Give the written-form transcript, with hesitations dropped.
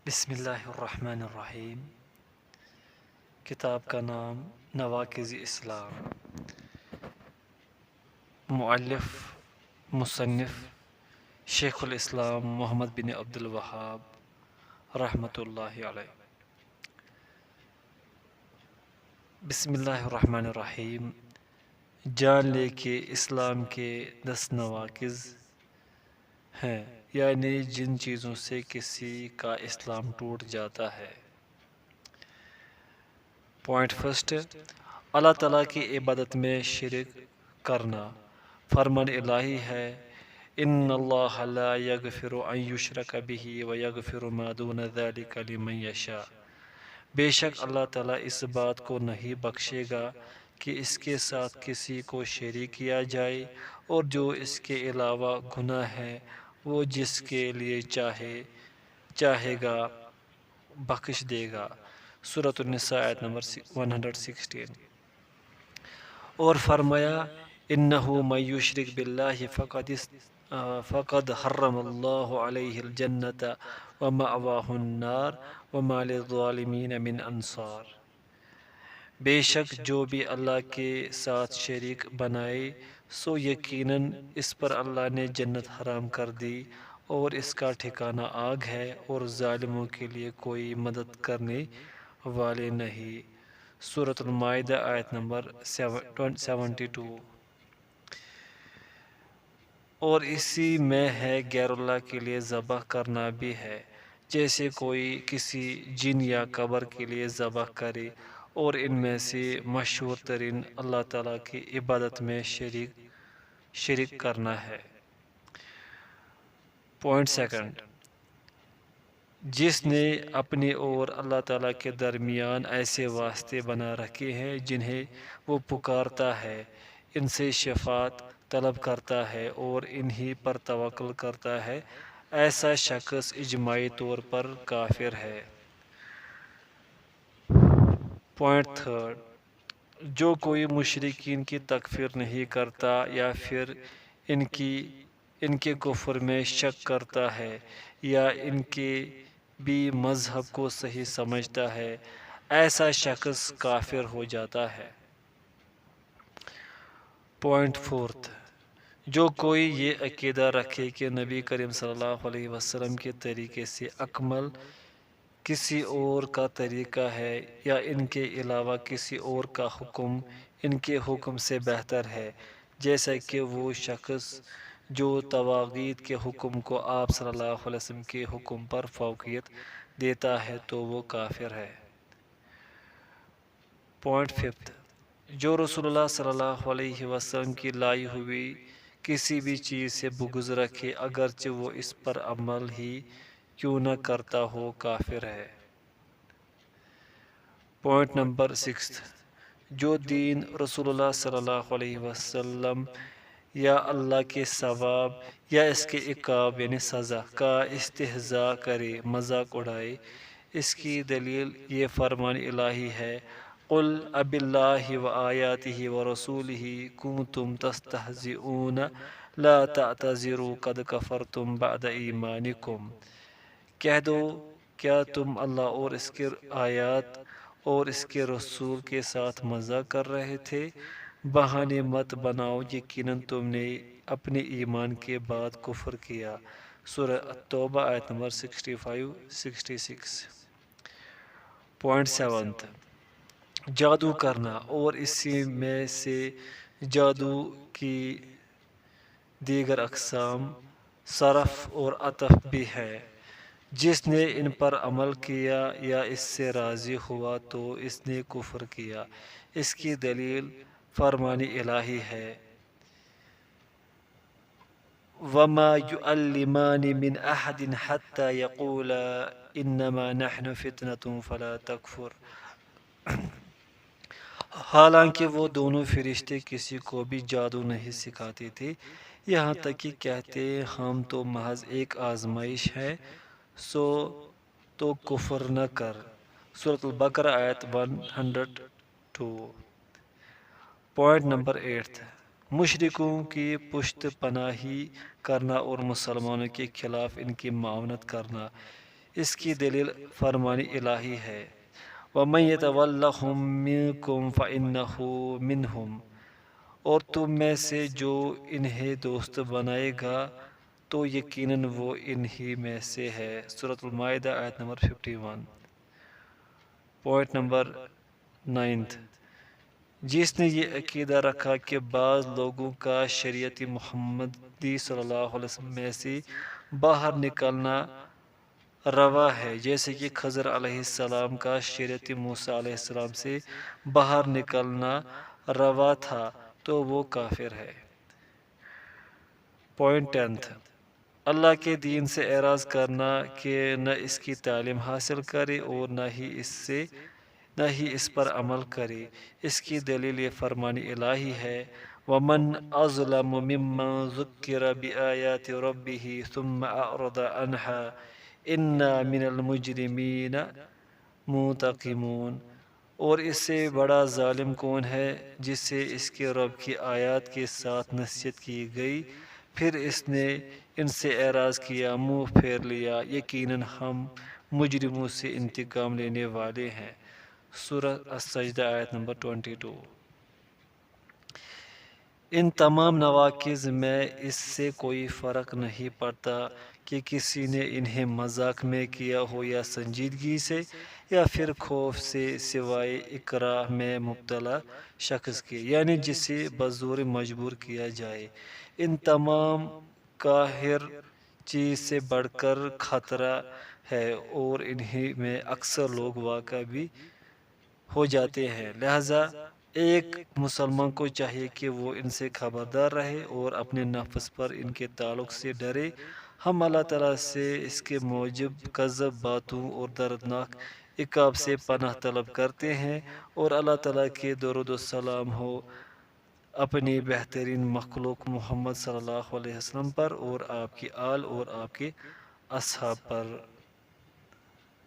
بسم اللہ الرحمن الرحیم۔ کتاب کا نام نواقض اسلام، مؤلف مصنف شیخ الاسلام محمد بن عبد الوہاب رحمۃ اللہ علیہ۔ بسم اللہ الرحمن الرحیم۔ جان لے کہ اسلام کے 10 نواقض ہیں، یعنی جن چیزوں سے کسی کا اسلام ٹوٹ جاتا ہے۔ پوائنٹ فرسٹ، اللہ تعالیٰ کی عبادت میں شرک کرنا۔ فرمان الہی ہے، ان اللہ لا یغفر ان یشرک بہ ویغفر ما دون ذلک لمن یشاء۔ بے شک اللہ تعالیٰ اس بات کو نہیں بخشے گا کہ اس کے ساتھ کسی کو شریک کیا جائے، اور جو اس کے علاوہ گناہ ہے وہ جس کے لیے چاہے گا بخش دے گا۔ سورۃ النساء آیت نمبر 116۔ اور فرمایا، انہ من یشرک باللہ فقد حرم اللہ علیہ الجنۃ ومأواہ النار وما للظالمین من انصار۔ بے شک جو بھی اللہ کے ساتھ شریک بنائے سو یقیناً اس پر اللہ نے جنت حرام کر دی، اور اس کا ٹھکانہ آگ ہے، اور ظالموں کے لیے کوئی مدد کرنے والے نہیں۔ سورۃ المائدہ آیت نمبر 72۔ اور اسی میں ہے غیر اللہ کے لیے ذبح کرنا بھی ہے، جیسے کوئی کسی جن یا قبر کے لیے ذبح کرے، اور ان میں سے مشہور ترین اللہ تعالیٰ کی عبادت میں شرک کرنا ہے۔ پوائنٹ سیکنڈ، جس نے اپنے اور اللہ تعالیٰ کے درمیان ایسے واسطے بنا رکھے ہیں جنہیں وہ پکارتا ہے، ان سے شفاعت طلب کرتا ہے اور انہی پر توکل کرتا ہے، ایسا شخص اجماعی طور پر کافر ہے۔ پوائنٹ تھرڈ، جو کوئی مشرکین کی تکفیر نہیں کرتا یا پھر ان کے کفر میں شک کرتا ہے یا ان کے بھی مذہب کو صحیح سمجھتا ہے، ایسا شخص کافر ہو جاتا ہے۔ پوائنٹ فورتھ، جو کوئی یہ عقیدہ رکھے کہ نبی کریم صلی اللہ علیہ وسلم کے طریقے سے اکمل کسی اور کا طریقہ ہے، یا ان کے علاوہ کسی اور کا حکم ان کے حکم سے بہتر ہے، جیسا کہ وہ شخص جو طواغیت کے حکم کو آپ صلی اللہ علیہ وسلم کے حکم پر فوقیت دیتا ہے، تو وہ کافر ہے۔ پوائنٹ ففتھ، جو رسول اللہ صلی اللہ علیہ وسلم کی لائی ہوئی کسی بھی چیز سے بغض رکھے اگرچہ وہ اس پر عمل ہی کیوں نہ کرتا ہو، کافر ہے۔ پوائنٹ نمبر 6، جو دین رسول اللہ صلی اللہ علیہ وسلم یا اللہ کے ثواب یا اس کے عقاب یعنی سزا کا استہزاء کرے، مذاق اڑائے، اس کی دلیل یہ فرمان الہی ہے، قل اب اللہ وآیاتہ ورسولہ کنتم تستہزئون لا تعتذروا قد کفرتم بعد ایمانکم۔ کہہ دو، کیا تم اللہ اور اس کے آیات اور اس کے رسول کے ساتھ مذاق کر رہے تھے؟ بہانے مت بناؤ، یقیناً تم نے اپنے ایمان کے بعد کفر کیا۔ سورہ التوبہ آیت نمبر 65-66۔ پوائنٹ سیونتھ، جادو کرنا، اور اسی میں سے جادو کی دیگر اقسام صرف اور عطف بھی ہے۔ جس نے ان پر عمل کیا یا اس سے راضی ہوا تو اس نے کفر کیا۔ اس کی دلیل فرمان الہی ہے، وَمَا يُعَلِّمَانِ مِنْ أَحَدٍ حَتَّى يَقُولَا إِنَّمَا نَحْنُ فِتْنَةٌ فَلَا تَكْفُرْ۔ حالانکہ وہ دونوں فرشتے کسی کو بھی جادو نہیں سکھاتے تھے، یہاں تک کہ کہتے ہم تو محض ایک آزمائش ہے، سو تو کفر نہ کر۔ سورۃ البقرہ آیت 102۔ پوائنٹ نمبر 8، مشرکوں کی پشت پناہی کرنا اور مسلمانوں کے خلاف ان کی معاونت کرنا۔ اس کی دلیل فرمانی الہی ہے۔ وَمَن يَتَوَلَّهُم مِّنكُمْ فَإِنَّهُ مِنْهُمْ، اور تم میں سے جو انہیں دوست بنائے گا تو یقیناً وہ انہی میں سے ہے۔ سورۃ المائدہ آیت نمبر 51۔ پوائنٹ نمبر 9، جس نے یہ عقیدہ رکھا کہ بعض لوگوں کا شریعت محمدی صلی اللہ علیہ وسلم میں سے باہر نکلنا روا ہے، جیسے کہ خضر علیہ السلام کا شریعت موسیٰ علیہ السلام سے باہر نکلنا روا تھا، تو وہ کافر ہے۔ پوائنٹ 10، اللہ کے دین سے اعراض کرنا کہ نہ اس کی تعلیم حاصل کرے اور نہ ہی اس پر عمل کرے، اس کی دلیل یہ فرمان الہی ہے۔ وَمَنْ أَظْلَمُ مِمَّنْ ذُكِّرَ بِآيَاتِ رَبِّهِ ثُمَّ أَعْرَضَ عَنْهَا إِنَّا مِنَ الْمُجْرِمِينَ مُنْتَقِمُونَ، اور اس سے بڑا ظالم کون ہے جسے اس کے رب کی آیات کے ساتھ نصیحت کی گئی پھر اس نے ان سے اعراض کیا، منہ پھیر لیا، یقیناً ہم مجرموں سے انتقام لینے والے ہیں۔ سورہ السجدہ آیت نمبر 22۔ ان تمام نواقض میں اس سے کوئی فرق نہیں پڑتا کہ کسی نے انہیں مذاق میں کیا ہو یا سنجیدگی سے، یا پھر خوف سے سوائے اکراہ میں مبتلا شخص کے، یعنی جسے بزور مجبور کیا جائے۔ ان تمام قاہر چیز سے بڑھ کر خطرہ ہے اور انہی میں اکثر لوگ واقع بھی ہو جاتے ہیں، لہذا ایک مسلمان کو چاہیے کہ وہ ان سے خبردار رہے اور اپنے نفس پر ان کے تعلق سے ڈرے۔ ہم اللہ تعالیٰ سے اس کے موجب کذب باتوں اور دردناک عقاب سے پناہ طلب کرتے ہیں، اور اللہ تعالیٰ کے درود و سلام ہو اپنی بہترین مخلوق محمد صلی اللہ علیہ وسلم پر اور آپ کی آل اور آپ کے اصحاب پر۔